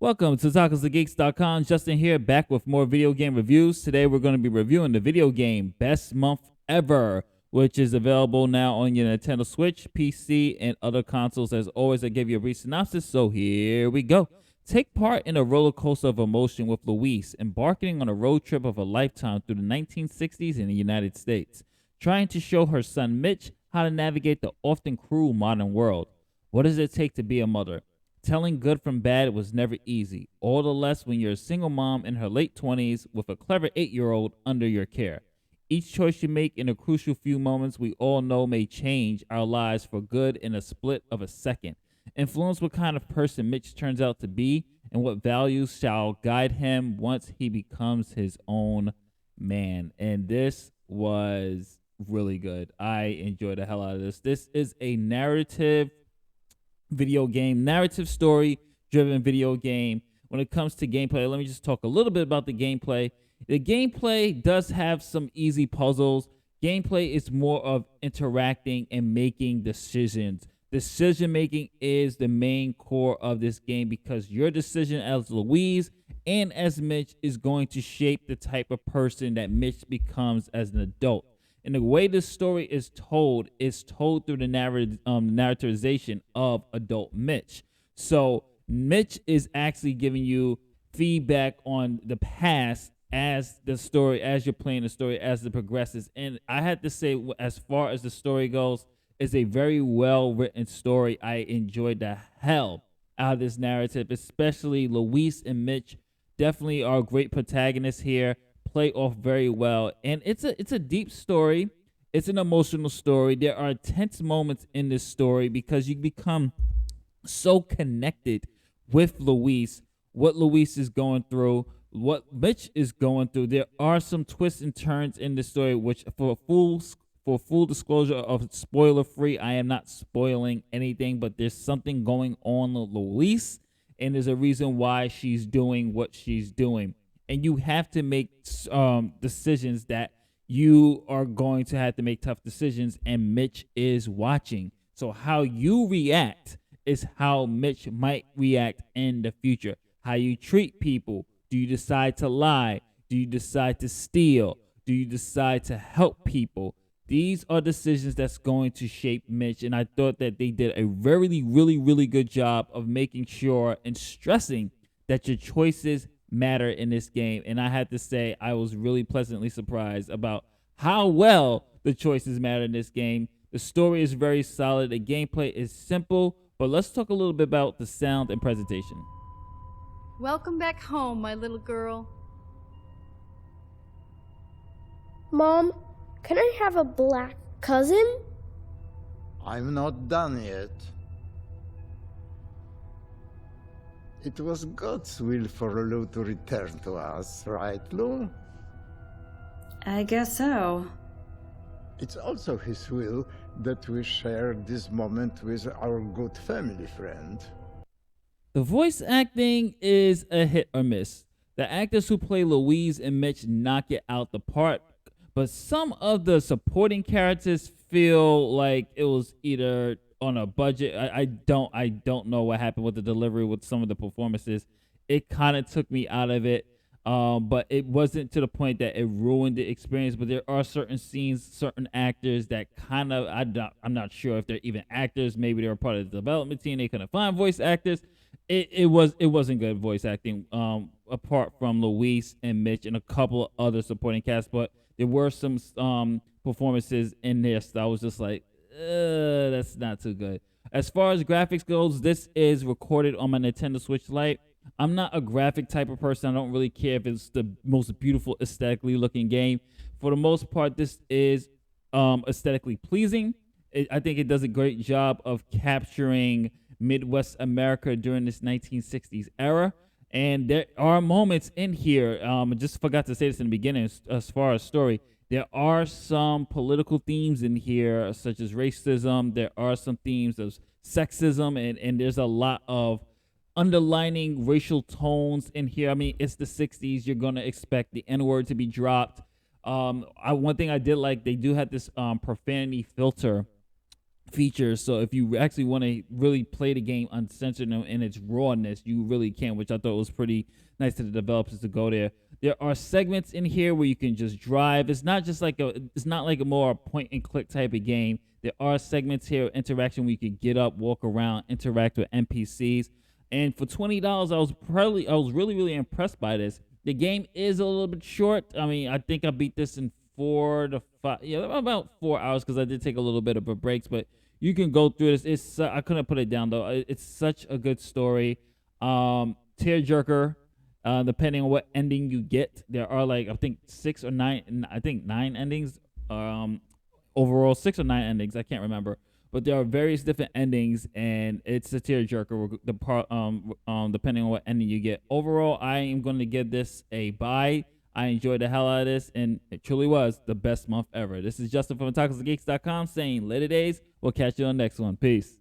Welcome to TacosTheGeeks.com. Justin here, back with more video game reviews. Today we're going to be reviewing the video game Best Month Ever, which is available now on your Nintendo Switch, PC, and other consoles. As always, I give you a brief synopsis, so here we go. Take part in a roller coaster of emotion with Louise, embarking on a road trip of a lifetime through the 1960s in the United States, trying to show her son Mitch how to navigate the often cruel modern world. What does it take to be a mother? Telling good from bad was never easy, all the less when you're a single mom in her late 20s with a clever 8-year-old under your care. Each choice you make in the crucial few moments we all know may change our lives for good in a split of a second. Influence what kind of person Mitch turns out to be and what values shall guide him once he becomes his own man. And this was really good. I enjoyed the hell out of this. This is a narrative story driven video game. When it comes to gameplay, let me just talk a little bit about the gameplay. The gameplay does have some easy puzzles. Gameplay is more of interacting and making decisions. Decision making is the main core of this game because your decision as Louise and as Mitch is going to shape the type of person that Mitch becomes as an adult. And the way this story is told through the narrativization of adult Mitch. So Mitch is actually giving you feedback on the past as you're playing the story, as it progresses. And I had to say, as far as the story goes, it's a very well written story. I enjoyed the hell out of this narrative, especially Louise and Mitch definitely are great protagonists here. Play off very well, and it's a deep story. It's an emotional story. There are tense moments in this story because you become so connected with Louise, what Louise is going through, what Mitch is going through. There are some twists and turns in the story, which for full disclosure of spoiler free, I am not spoiling anything, but there's something going on with Louise, and there's a reason why she's doing what she's doing. And you have to make decisions that you are going to have to make tough decisions, and Mitch is watching. So how you react is how Mitch might react in the future. How you treat people. Do you decide to lie? Do you decide to steal? Do you decide to help people? These are decisions that's going to shape Mitch, and I thought that they did a really, really, really good job of making sure and stressing that your choices matter in this game. And I had to say, I was really pleasantly surprised about how well the choices matter in this game. The story is very solid. The gameplay is simple, but let's talk a little bit about the sound and presentation. Welcome back home, my little girl. Mom, can I have a black cousin? I'm not done yet. It was God's will for Lou to return to us, right, Lou? I guess so. It's also his will that we share this moment with our good family friend. The voice acting is a hit or miss. The actors who play Louise and Mitch knock it out the park, but some of the supporting characters feel like it was either on a budget. I don't know what happened with the delivery with some of the performances. It kind of took me out of it, but it wasn't to the point that it ruined the experience. But there are certain scenes, certain actors that kind of I'm not sure if they're even actors. Maybe they were part of the development team. They couldn't find voice actors. It wasn't good voice acting, apart from Louise and Mitch and a couple of other supporting cast. But there were some performances in there, so I was just like, that's not too good. As far as graphics goes, this is recorded on my Nintendo Switch Lite. I'm not a graphic type of person. I don't really care if it's the most beautiful aesthetically looking game. For the most part, this is aesthetically pleasing. I think it does a great job of capturing Midwest America during this 1960s era. And there are moments in here, I just forgot to say this in the beginning as far as story. There are some political themes in here, such as racism. There are some themes of sexism, and there's a lot of underlining racial tones in here. I mean, it's the 60s. You're going to expect the N-word to be dropped. One thing I did like, they do have this profanity filter features. So if you actually want to really play the game uncensored in its rawness, you really can, which I thought was pretty nice to the developers to go there. There are segments in here where you can just drive. It's not like a more point and click type of game. There are segments here of interaction where you can get up, walk around, interact with NPCs. And for $20, I was really impressed by this. The game is a little bit short. I mean, I think I beat this in 4 to 5, about 4 hours, because I did take a little bit of a breaks. But you can go through this. It's I couldn't put it down though. It's such a good story. Tearjerker. Depending on what ending you get, there are like I think 6 or 9. I think 9 endings. Overall 6 or 9 endings. I can't remember. But there are various different endings, and it's a tearjerker. The part, depending on what ending you get. Overall, I am going to give this a buy. I enjoyed the hell out of this, and it truly was the best month ever. This is Justin from TacosandGeeks.com saying later days. We'll catch you on the next one. Peace.